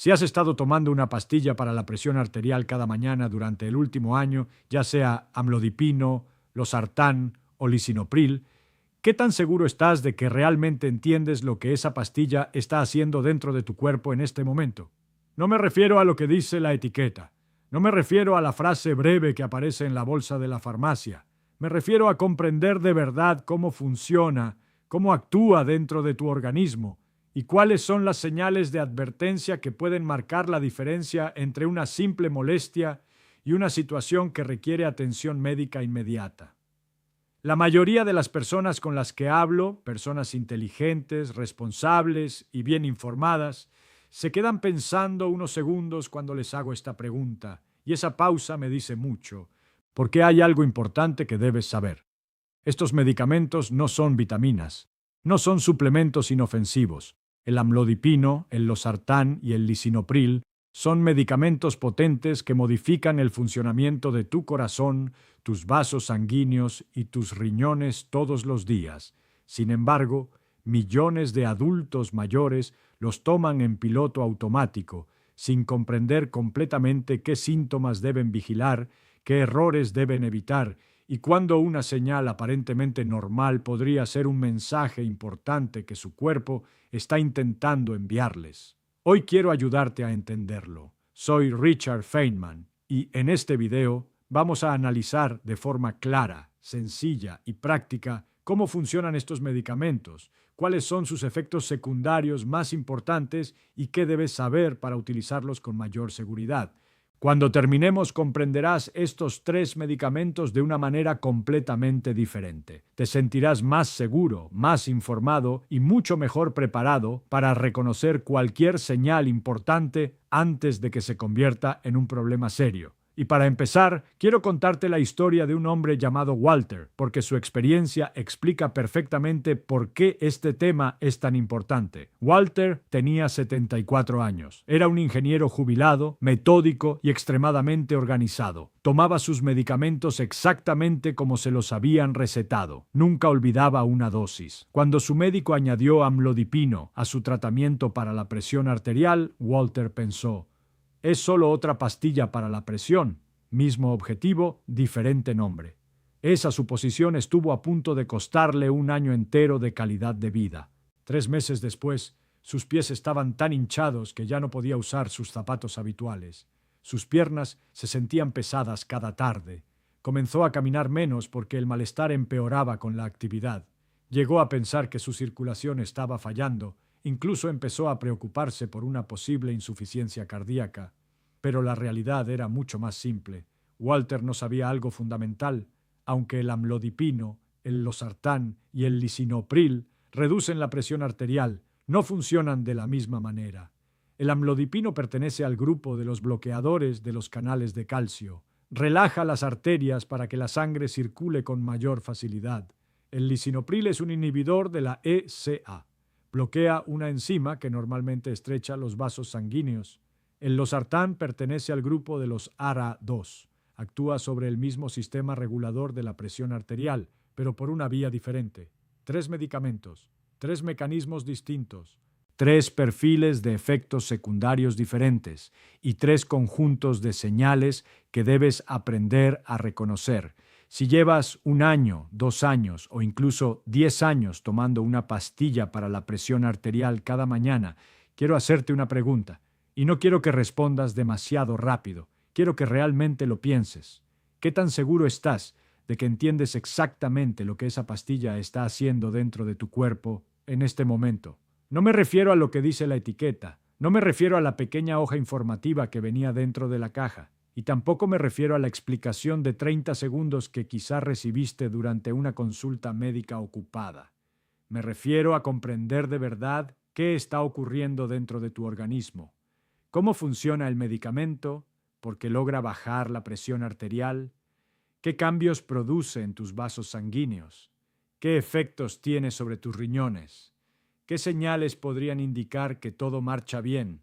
Si has estado tomando una pastilla para la presión arterial cada mañana durante el último año, ya sea amlodipino, losartán o lisinopril, ¿qué tan seguro estás de que realmente entiendes lo que esa pastilla está haciendo dentro de tu cuerpo en este momento? No me refiero a lo que dice la etiqueta. No me refiero a la frase breve que aparece en la bolsa de la farmacia. Me refiero a comprender de verdad cómo funciona, cómo actúa dentro de tu organismo y cuáles son las señales de advertencia que pueden marcar la diferencia entre una simple molestia y una situación que requiere atención médica inmediata. La mayoría de las personas con las que hablo, personas inteligentes, responsables y bien informadas, se quedan pensando unos segundos cuando les hago esta pregunta, y esa pausa me dice mucho, porque hay algo importante que debes saber. Estos medicamentos no son vitaminas, no son suplementos inofensivos. El amlodipino, el losartán y el lisinopril son medicamentos potentes que modifican el funcionamiento de tu corazón, tus vasos sanguíneos y tus riñones todos los días. Sin embargo, millones de adultos mayores los toman en piloto automático, sin comprender completamente qué síntomas deben vigilar, qué errores deben evitar y cuándo una señal aparentemente normal podría ser un mensaje importante que su cuerpo está intentando enviarles. Hoy quiero ayudarte a entenderlo. Soy Richard Feynman y en este video vamos a analizar de forma clara, sencilla y práctica cómo funcionan estos medicamentos, cuáles son sus efectos secundarios más importantes y qué debes saber para utilizarlos con mayor seguridad. Cuando terminemos comprenderás estos 3 medicamentos de una manera completamente diferente. Te sentirás más seguro, más informado y mucho mejor preparado para reconocer cualquier señal importante antes de que se convierta en un problema serio. Y para empezar, quiero contarte la historia de un hombre llamado Walter, porque su experiencia explica perfectamente por qué este tema es tan importante. Walter tenía 74 años. Era un ingeniero jubilado, metódico y extremadamente organizado. Tomaba sus medicamentos exactamente como se los habían recetado. Nunca olvidaba una dosis. Cuando su médico añadió amlodipino a su tratamiento para la presión arterial, Walter pensó: es solo otra pastilla para la presión, mismo objetivo, diferente nombre. Esa suposición estuvo a punto de costarle un año entero de calidad de vida. 3 meses después, sus pies estaban tan hinchados que ya no podía usar sus zapatos habituales. Sus piernas se sentían pesadas cada tarde. Comenzó a caminar menos porque el malestar empeoraba con la actividad. Llegó a pensar que su circulación estaba fallando. Incluso empezó a preocuparse por una posible insuficiencia cardíaca. Pero la realidad era mucho más simple. Walter no sabía algo fundamental. Aunque el amlodipino, el losartán y el lisinopril reducen la presión arterial, no funcionan de la misma manera. El amlodipino pertenece al grupo de los bloqueadores de los canales de calcio. Relaja las arterias para que la sangre circule con mayor facilidad. El lisinopril es un inhibidor de la ECA. Bloquea una enzima que normalmente estrecha los vasos sanguíneos. El losartán pertenece al grupo de los ARA2. Actúa sobre el mismo sistema regulador de la presión arterial, pero por una vía diferente. 3 medicamentos, 3 mecanismos distintos, 3 perfiles de efectos secundarios diferentes y 3 conjuntos de señales que debes aprender a reconocer. Si llevas 1 año, 2 años o incluso 10 años tomando una pastilla para la presión arterial cada mañana, quiero hacerte una pregunta. Y no quiero que respondas demasiado rápido. Quiero que realmente lo pienses. ¿Qué tan seguro estás de que entiendes exactamente lo que esa pastilla está haciendo dentro de tu cuerpo en este momento? No me refiero a lo que dice la etiqueta. No me refiero a la pequeña hoja informativa que venía dentro de la caja. Y tampoco me refiero a la explicación de 30 segundos que quizá recibiste durante una consulta médica ocupada. Me refiero a comprender de verdad qué está ocurriendo dentro de tu organismo. ¿Cómo funciona el medicamento? ¿Por qué logra bajar la presión arterial? ¿Qué cambios produce en tus vasos sanguíneos? ¿Qué efectos tiene sobre tus riñones? ¿Qué señales podrían indicar que todo marcha bien?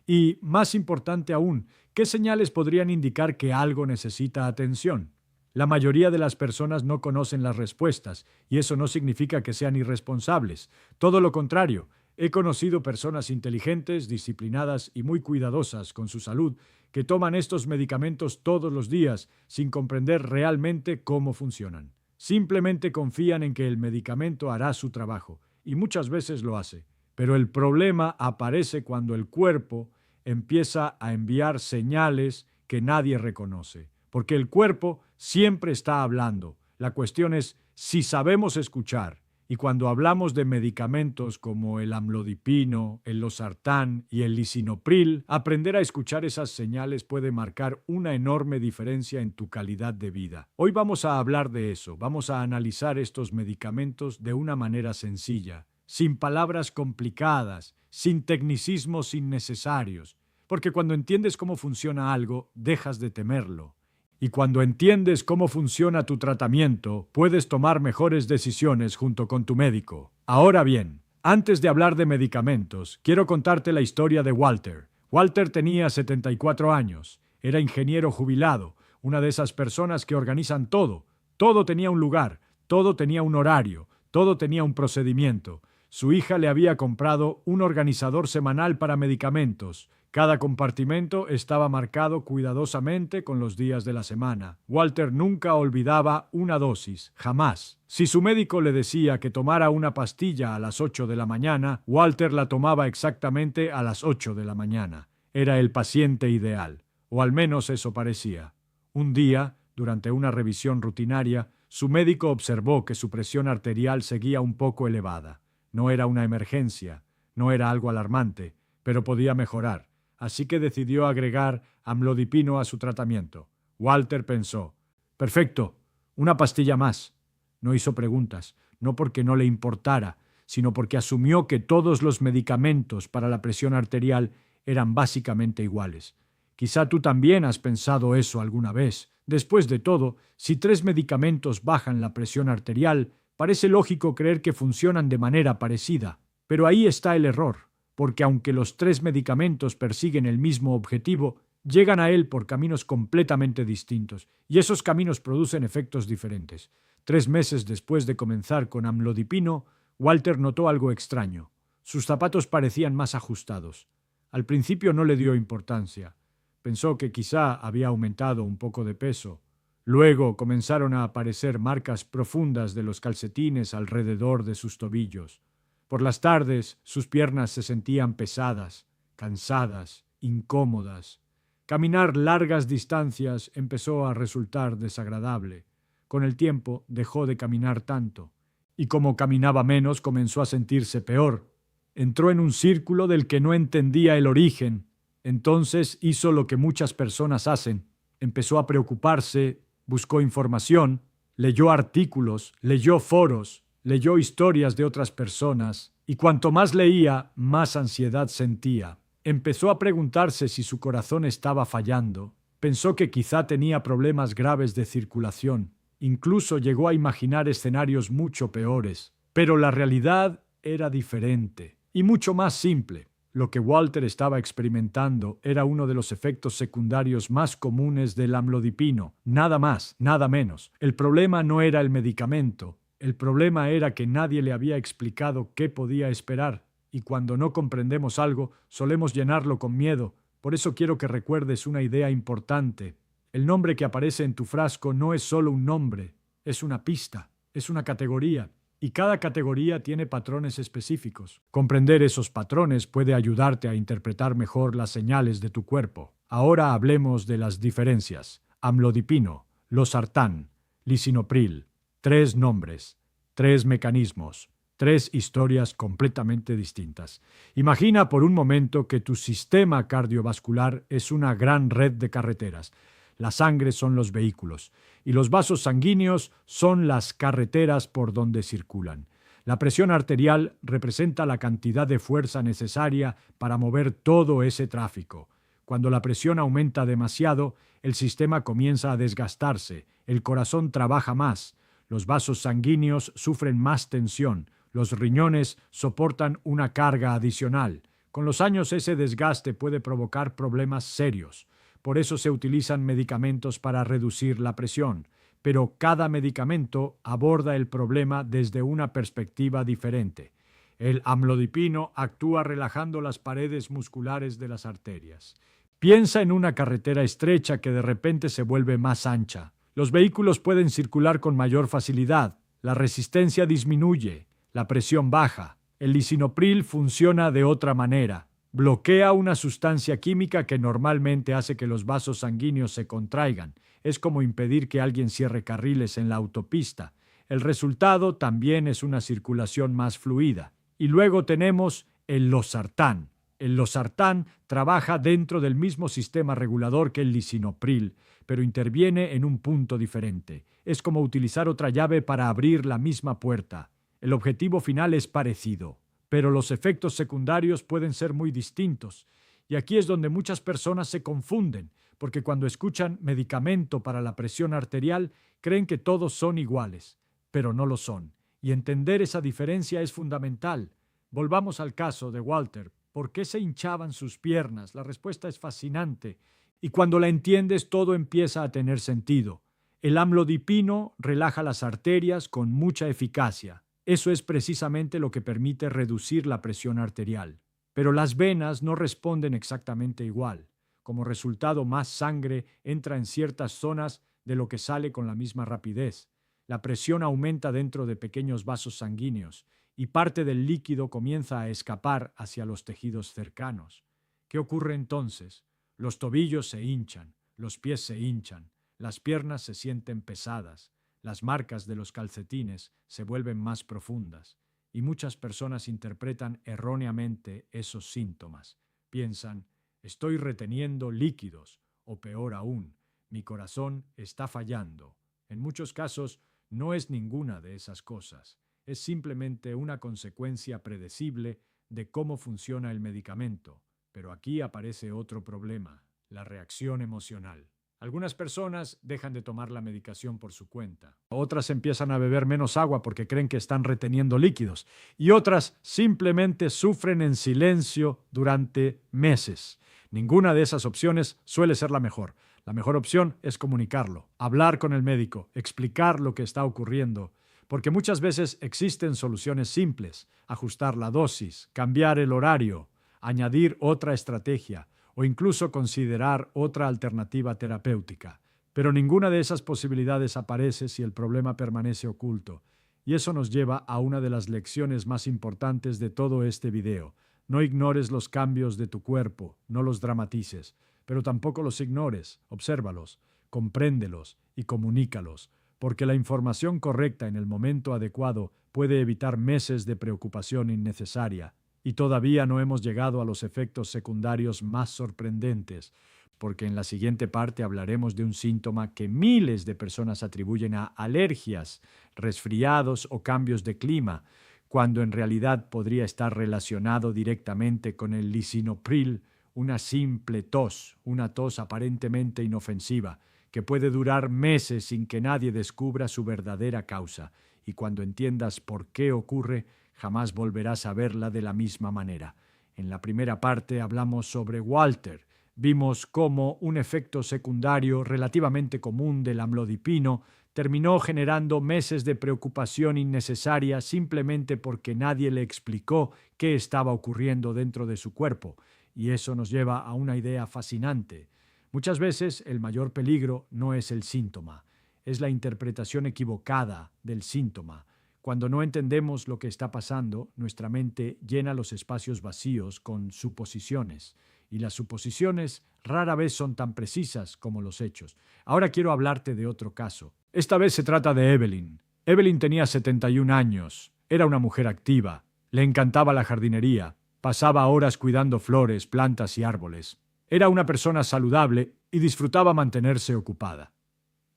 Y, más importante aún, ¿qué señales podrían indicar que algo necesita atención? La mayoría de las personas no conocen las respuestas, y eso no significa que sean irresponsables. Todo lo contrario, He conocido personas inteligentes, disciplinadas y muy cuidadosas con su salud que toman estos medicamentos todos los días sin comprender realmente cómo funcionan. Simplemente confían en que el medicamento hará su trabajo, y muchas veces lo hace. Pero el problema aparece cuando el cuerpo empieza a enviar señales que nadie reconoce, porque el cuerpo siempre está hablando. La cuestión es si sabemos escuchar. Y cuando hablamos de medicamentos como el amlodipino, el losartán y el lisinopril, aprender a escuchar esas señales puede marcar una enorme diferencia en tu calidad de vida. Hoy vamos a hablar de eso, vamos a analizar estos medicamentos de una manera sencilla, sin palabras complicadas, sin tecnicismos innecesarios, porque cuando entiendes cómo funciona algo, dejas de temerlo. Y cuando entiendes cómo funciona tu tratamiento, puedes tomar mejores decisiones junto con tu médico. Ahora bien, antes de hablar de medicamentos, quiero contarte la historia de Walter. Walter tenía 74 años, era ingeniero jubilado, una de esas personas que organizan todo. Todo tenía un lugar, todo tenía un horario, todo tenía un procedimiento. Su hija le había comprado un organizador semanal para medicamentos. Cada compartimento estaba marcado cuidadosamente con los días de la semana. Walter nunca olvidaba una dosis, jamás. Si su médico le decía que tomara una pastilla a las 8 de la mañana, Walter la tomaba exactamente a las 8 de la mañana. Era el paciente ideal, o al menos eso parecía. Un día, durante una revisión rutinaria, su médico observó que su presión arterial seguía un poco elevada. No era una emergencia, no era algo alarmante, pero podía mejorar. Así que decidió agregar amlodipino a su tratamiento. Walter pensó, perfecto, una pastilla más. No hizo preguntas, no porque no le importara, sino porque asumió que todos los medicamentos para la presión arterial eran básicamente iguales. Quizá tú también has pensado eso alguna vez. Después de todo, si 3 medicamentos bajan la presión arterial, parece lógico creer que funcionan de manera parecida. Pero ahí está el error, porque aunque los 3 medicamentos persiguen el mismo objetivo, llegan a él por caminos completamente distintos, y esos caminos producen efectos diferentes. 3 meses después de comenzar con amlodipino, Walter notó algo extraño. Sus zapatos parecían más ajustados. Al principio no le dio importancia. Pensó que quizá había aumentado un poco de peso. Luego comenzaron a aparecer marcas profundas de los calcetines alrededor de sus tobillos. Por las tardes, sus piernas se sentían pesadas, cansadas, incómodas. Caminar largas distancias empezó a resultar desagradable. Con el tiempo dejó de caminar tanto, y como caminaba menos comenzó a sentirse peor. Entró en un círculo del que no entendía el origen. Entonces hizo lo que muchas personas hacen. Empezó a preocuparse, buscó información, leyó artículos, leyó foros, leyó historias de otras personas, y cuanto más leía, más ansiedad sentía. Empezó a preguntarse si su corazón estaba fallando. Pensó que quizá tenía problemas graves de circulación. Incluso llegó a imaginar escenarios mucho peores. Pero la realidad era diferente y mucho más simple. Lo que Walter estaba experimentando era uno de los efectos secundarios más comunes del amlodipino. Nada más, nada menos. El problema no era el medicamento. El problema era que nadie le había explicado qué podía esperar, y cuando no comprendemos algo, solemos llenarlo con miedo. Por eso quiero que recuerdes una idea importante. El nombre que aparece en tu frasco no es solo un nombre, es una pista, es una categoría, y cada categoría tiene patrones específicos. Comprender esos patrones puede ayudarte a interpretar mejor las señales de tu cuerpo. Ahora hablemos de las diferencias. Amlodipino, losartán, lisinopril. 3 nombres, 3 mecanismos, 3 historias completamente distintas. Imagina por un momento que tu sistema cardiovascular es una gran red de carreteras. La sangre son los vehículos y los vasos sanguíneos son las carreteras por donde circulan. La presión arterial representa la cantidad de fuerza necesaria para mover todo ese tráfico. Cuando la presión aumenta demasiado, el sistema comienza a desgastarse, el corazón trabaja más, los vasos sanguíneos sufren más tensión, los riñones soportan una carga adicional. Con los años ese desgaste puede provocar problemas serios. Por eso se utilizan medicamentos para reducir la presión, pero cada medicamento aborda el problema desde una perspectiva diferente. El amlodipino actúa relajando las paredes musculares de las arterias. Piensa en una carretera estrecha que de repente se vuelve más ancha. Los vehículos pueden circular con mayor facilidad, la resistencia disminuye, la presión baja. El lisinopril funciona de otra manera. Bloquea una sustancia química que normalmente hace que los vasos sanguíneos se contraigan. Es como impedir que alguien cierre carriles en la autopista. El resultado también es una circulación más fluida. Y luego tenemos el losartán. El losartán trabaja dentro del mismo sistema regulador que el lisinopril, pero interviene en un punto diferente. Es como utilizar otra llave para abrir la misma puerta. El objetivo final es parecido, pero los efectos secundarios pueden ser muy distintos. Y aquí es donde muchas personas se confunden, porque cuando escuchan medicamento para la presión arterial, creen que todos son iguales, pero no lo son. Y entender esa diferencia es fundamental. Volvamos al caso de Walter. ¿Por qué se hinchaban sus piernas? La respuesta es fascinante. Y cuando la entiendes, todo empieza a tener sentido. El amlodipino relaja las arterias con mucha eficacia. Eso es precisamente lo que permite reducir la presión arterial. Pero las venas no responden exactamente igual. Como resultado, más sangre entra en ciertas zonas de lo que sale con la misma rapidez. La presión aumenta dentro de pequeños vasos sanguíneos y parte del líquido comienza a escapar hacia los tejidos cercanos. ¿Qué ocurre entonces? Los tobillos se hinchan, los pies se hinchan, las piernas se sienten pesadas, las marcas de los calcetines se vuelven más profundas y muchas personas interpretan erróneamente esos síntomas. Piensan, estoy reteniendo líquidos o peor aún, mi corazón está fallando. En muchos casos no es ninguna de esas cosas. Es simplemente una consecuencia predecible de cómo funciona el medicamento. Pero aquí aparece otro problema, la reacción emocional. Algunas personas dejan de tomar la medicación por su cuenta. Otras empiezan a beber menos agua porque creen que están reteniendo líquidos. Y otras simplemente sufren en silencio durante meses. Ninguna de esas opciones suele ser la mejor. La mejor opción es comunicarlo, hablar con el médico, explicar lo que está ocurriendo. Porque muchas veces existen soluciones simples, ajustar la dosis, cambiar el horario, añadir otra estrategia o incluso considerar otra alternativa terapéutica. Pero ninguna de esas posibilidades aparece si el problema permanece oculto. Y eso nos lleva a una de las lecciones más importantes de todo este video. No ignores los cambios de tu cuerpo, no los dramatices, pero tampoco los ignores, obsérvalos, compréndelos y comunícalos. Porque la información correcta en el momento adecuado puede evitar meses de preocupación innecesaria. Y todavía no hemos llegado a los efectos secundarios más sorprendentes, porque en la siguiente parte hablaremos de un síntoma que miles de personas atribuyen a alergias, resfriados o cambios de clima, cuando en realidad podría estar relacionado directamente con el lisinopril, una simple tos, una tos aparentemente inofensiva, que puede durar meses sin que nadie descubra su verdadera causa, y cuando entiendas por qué ocurre, jamás volverás a verla de la misma manera. En la primera parte hablamos sobre Walter. Vimos cómo un efecto secundario relativamente común del amlodipino terminó generando meses de preocupación innecesaria simplemente porque nadie le explicó qué estaba ocurriendo dentro de su cuerpo. Y eso nos lleva a una idea fascinante. Muchas veces el mayor peligro no es el síntoma, es la interpretación equivocada del síntoma. Cuando no entendemos lo que está pasando, nuestra mente llena los espacios vacíos con suposiciones, y las suposiciones rara vez son tan precisas como los hechos. Ahora quiero hablarte de otro caso. Esta vez se trata de Evelyn. Evelyn tenía 71 años, era una mujer activa, le encantaba la jardinería, pasaba horas cuidando flores, plantas y árboles. Era una persona saludable y disfrutaba mantenerse ocupada.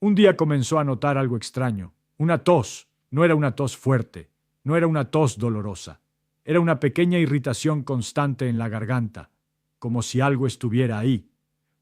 Un día comenzó a notar algo extraño, una tos. No era una tos fuerte, no era una tos dolorosa. Era una pequeña irritación constante en la garganta, como si algo estuviera ahí,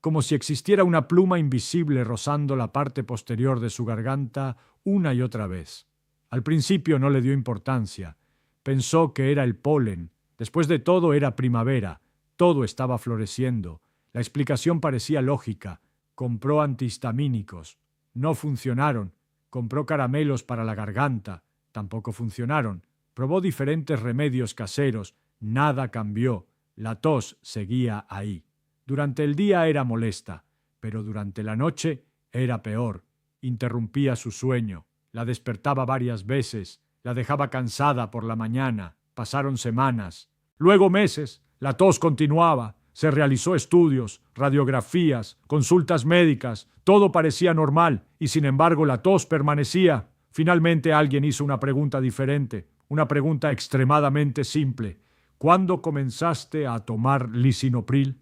como si existiera una pluma invisible rozando la parte posterior de su garganta una y otra vez. Al principio no le dio importancia. Pensó que era el polen. Después de todo era primavera. Todo estaba floreciendo. La explicación parecía lógica. Compró antihistamínicos. No funcionaron. Compró caramelos para la garganta. Tampoco funcionaron. Probó diferentes remedios caseros. Nada cambió. La tos seguía ahí. Durante el día era molesta, pero durante la noche era peor. Interrumpía su sueño, la despertaba varias veces, la dejaba cansada por la mañana. Pasaron semanas, luego meses. La tos continuaba. Se realizó estudios, radiografías, consultas médicas. Todo parecía normal y sin embargo la tos permanecía. Finalmente alguien hizo una pregunta diferente, una pregunta extremadamente simple. ¿Cuándo comenzaste a tomar lisinopril?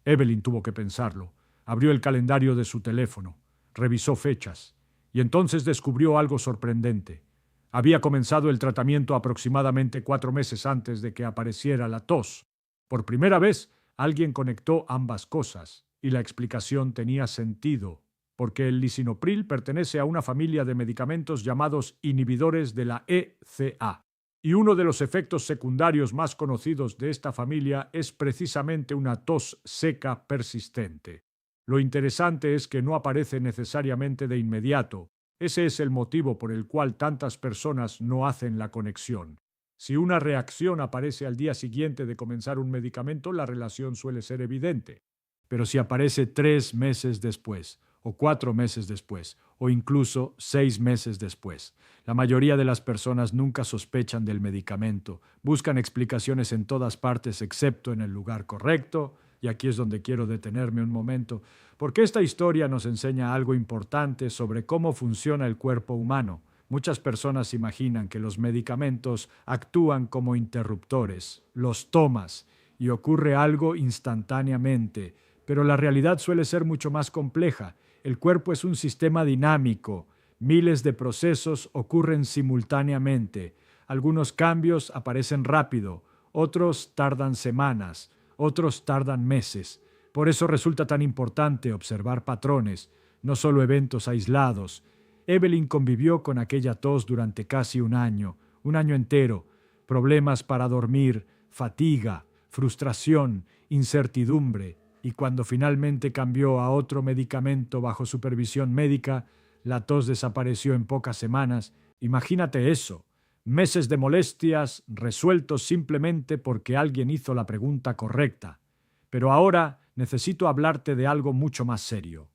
Evelyn tuvo que pensarlo. Abrió el calendario de su teléfono, revisó fechas y entonces descubrió algo sorprendente. Había comenzado el tratamiento aproximadamente 4 meses antes de que apareciera la tos. Por primera vez, alguien conectó ambas cosas y la explicación tenía sentido, porque el lisinopril pertenece a una familia de medicamentos llamados inhibidores de la ECA. Y uno de los efectos secundarios más conocidos de esta familia es precisamente una tos seca persistente. Lo interesante es que no aparece necesariamente de inmediato. Ese es el motivo por el cual tantas personas no hacen la conexión. Si una reacción aparece al día siguiente de comenzar un medicamento, la relación suele ser evidente. Pero si aparece 3 meses después, o 4 meses después, o incluso 6 meses después, la mayoría de las personas nunca sospechan del medicamento, buscan explicaciones en todas partes excepto en el lugar correcto, y aquí es donde quiero detenerme un momento, porque esta historia nos enseña algo importante sobre cómo funciona el cuerpo humano. Muchas personas imaginan que los medicamentos actúan como interruptores, los tomas, y ocurre algo instantáneamente, pero la realidad suele ser mucho más compleja. El cuerpo es un sistema dinámico. Miles de procesos ocurren simultáneamente. Algunos cambios aparecen rápido, otros tardan semanas, otros tardan meses. Por eso resulta tan importante observar patrones, no solo eventos aislados. Evelyn convivió con aquella tos durante casi un año entero. Problemas para dormir, fatiga, frustración, incertidumbre. Y cuando finalmente cambió a otro medicamento bajo supervisión médica, la tos desapareció en pocas semanas. Imagínate eso, meses de molestias resueltos simplemente porque alguien hizo la pregunta correcta. Pero ahora necesito hablarte de algo mucho más serio,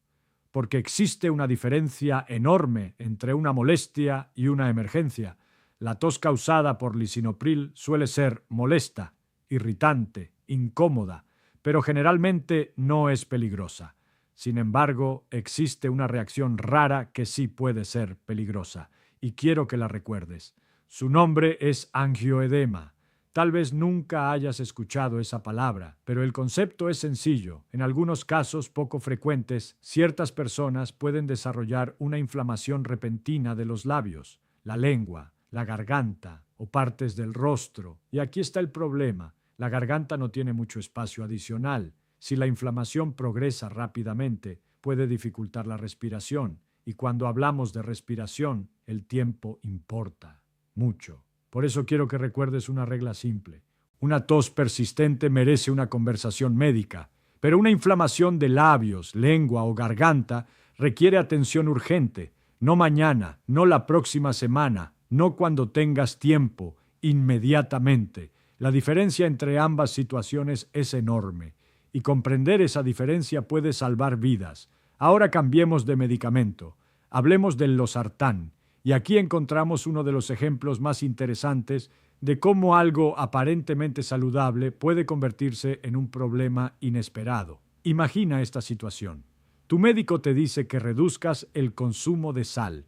porque existe una diferencia enorme entre una molestia y una emergencia. La tos causada por lisinopril suele ser molesta, irritante, incómoda, pero generalmente no es peligrosa. Sin embargo, existe una reacción rara que sí puede ser peligrosa, y quiero que la recuerdes. Su nombre es angioedema. Tal vez nunca hayas escuchado esa palabra, pero el concepto es sencillo. En algunos casos poco frecuentes, ciertas personas pueden desarrollar una inflamación repentina de los labios, la lengua, la garganta o partes del rostro. Y aquí está el problema. La garganta no tiene mucho espacio adicional. Si la inflamación progresa rápidamente, puede dificultar la respiración. Y cuando hablamos de respiración, el tiempo importa mucho. Por eso quiero que recuerdes una regla simple. Una tos persistente merece una conversación médica, pero una inflamación de labios, lengua o garganta requiere atención urgente. No mañana, no la próxima semana, no cuando tengas tiempo, inmediatamente. La diferencia entre ambas situaciones es enorme, y comprender esa diferencia puede salvar vidas. Ahora cambiemos de medicamento. Hablemos del losartán, y aquí encontramos uno de los ejemplos más interesantes de cómo algo aparentemente saludable puede convertirse en un problema inesperado. Imagina esta situación. Tu médico te dice que reduzcas el consumo de sal.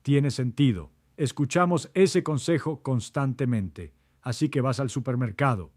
Tiene sentido. Escuchamos ese consejo constantemente. Así que vas al supermercado.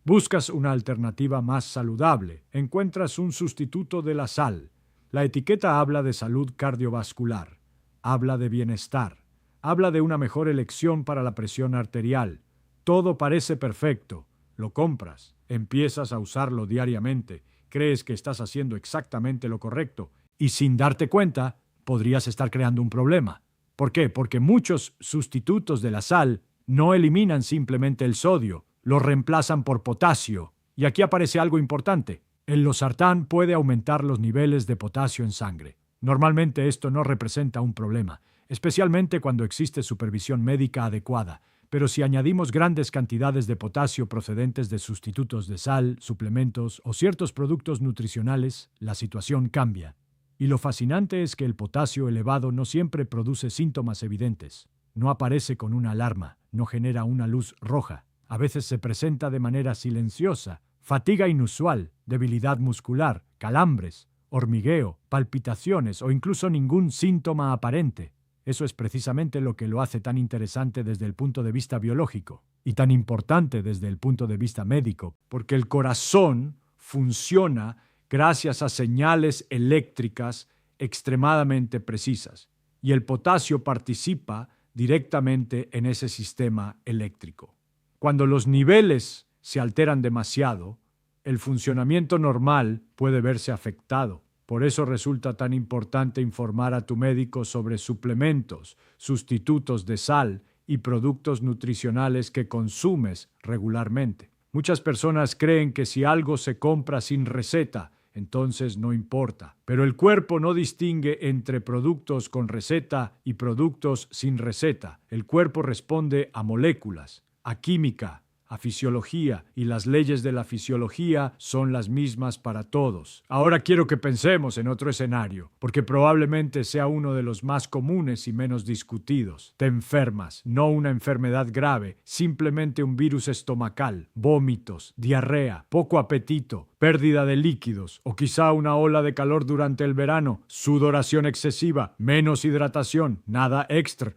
Buscas una alternativa más saludable. Encuentras un sustituto de la sal. La etiqueta habla de salud cardiovascular. Habla de bienestar. Habla de una mejor elección para la presión arterial. Todo parece perfecto. Lo compras. Empiezas a usarlo diariamente. Crees que estás haciendo exactamente lo correcto. Y sin darte cuenta, podrías estar creando un problema. ¿Por qué? Porque muchos sustitutos de la sal no eliminan simplemente el sodio, lo reemplazan por potasio. Y aquí aparece algo importante. El losartán puede aumentar los niveles de potasio en sangre. Normalmente esto no representa un problema, especialmente cuando existe supervisión médica adecuada. pero si añadimos grandes cantidades de potasio procedentes de sustitutos de sal, suplementos o ciertos productos nutricionales, la situación cambia. Y lo fascinante es que el potasio elevado no siempre produce síntomas evidentes. No aparece con una alarma, no genera una luz roja. A veces se presenta de manera silenciosa, fatiga inusual, debilidad muscular, calambres, hormigueo, palpitaciones o incluso ningún síntoma aparente. Eso es precisamente lo que lo hace tan interesante desde el punto de vista biológico y tan importante desde el punto de vista médico, porque el corazón funciona gracias a señales eléctricas extremadamente precisas y el potasio participa directamente en ese sistema eléctrico. Cuando los niveles se alteran demasiado, el funcionamiento normal puede verse afectado. Por eso resulta tan importante informar a tu médico sobre suplementos, sustitutos de sal y productos nutricionales que consumes regularmente. Muchas personas creen que si algo se compra sin receta, entonces no importa. Pero el cuerpo no distingue entre productos con receta y productos sin receta. El cuerpo responde a moléculas, a química, a fisiología, y las leyes de la fisiología son las mismas para todos. Ahora quiero que pensemos en otro escenario, porque probablemente sea uno de los más comunes y menos discutidos. Te enfermas, no una enfermedad grave, simplemente un virus estomacal, vómitos, diarrea, poco apetito, pérdida de líquidos, o quizá una ola de calor durante el verano, sudoración excesiva, menos hidratación, nada extra,